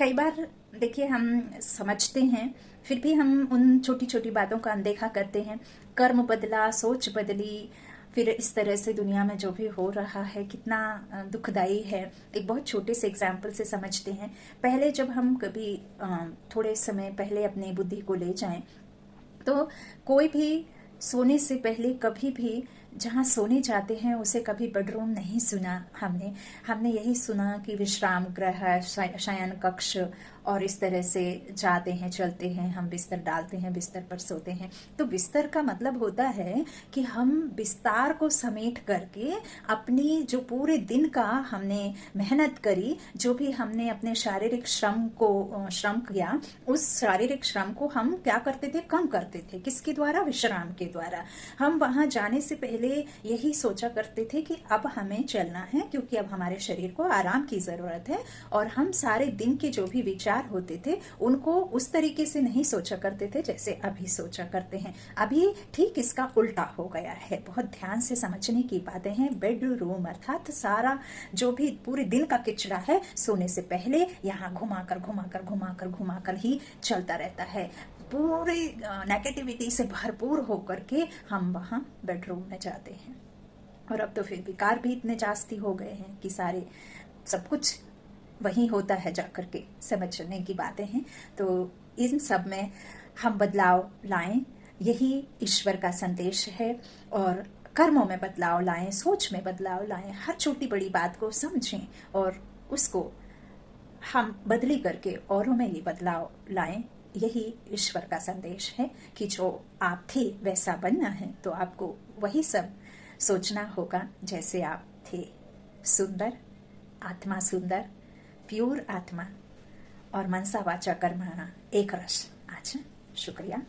कई बार देखिए हम समझते हैं, फिर भी हम उन छोटी छोटी बातों का अनदेखा करते हैं। कर्म बदला, सोच बदली, फिर इस तरह से दुनिया में जो भी हो रहा है कितना दुखदाई है। एक बहुत छोटे से एग्जाम्पल से समझते हैं। पहले जब हम कभी थोड़े समय पहले अपनी बुद्धि को ले जाएं, तो कोई भी सोने से पहले कभी भी जहाँ सोने जाते हैं उसे कभी बेडरूम नहीं सुना हमने। हमने यही सुना कि विश्राम गृह, शयन कक्ष, और इस तरह से जाते हैं, चलते हैं, हम बिस्तर डालते हैं, बिस्तर पर सोते हैं। तो बिस्तर का मतलब होता है कि हम बिस्तार को समेट करके अपनी जो पूरे दिन का हमने मेहनत करी, जो भी हमने अपने शारीरिक श्रम किया, उस शारीरिक श्रम को हम क्या करते थे, कम करते थे। किसके द्वारा? विश्राम के द्वारा। हम वहां जाने से पहले यही सोचा करते थे कि अब हमें चलना है, क्योंकि अब हमारे शरीर को आराम की जरूरत है। और हम सारे दिन के जो भी विचार होते थे उनको उस तरीके से नहीं सोचा करते थे जैसे अभी सोचा करते हैं। अभी ठीक इसका उल्टा हो गया है। बहुत ध्यान से समझने की बातें हैं। बेडरूम अर्थात सारा जो भी पूरे दिन का किचड़ा है, सोने से पहले यहाँ घुमाकर ही चलता रहता है। पूरी नेगेटिविटी से भरपूर होकर के हम वहां बेडरूम में जाते हैं। और अब तो फिर विकार भी इतने जास्ती हो गए हैं कि सारे सब कुछ वही होता है जाकर के। समझने की बातें हैं। तो इन सब में हम बदलाव लाएं, यही ईश्वर का संदेश है। और कर्मों में बदलाव लाएं, सोच में बदलाव लाएं, हर छोटी बड़ी बात को समझें और उसको हम बदली करके औरों में ये बदलाव लाएं। यही ईश्वर का संदेश है कि जो आप थे वैसा बनना है तो आपको वही सब सोचना होगा जैसे आप थे। सुंदर आत्मा, सुंदर प्योर आत्मा, और मनसा वाचा कर्मणा एक रस। अच्छा, शुक्रिया।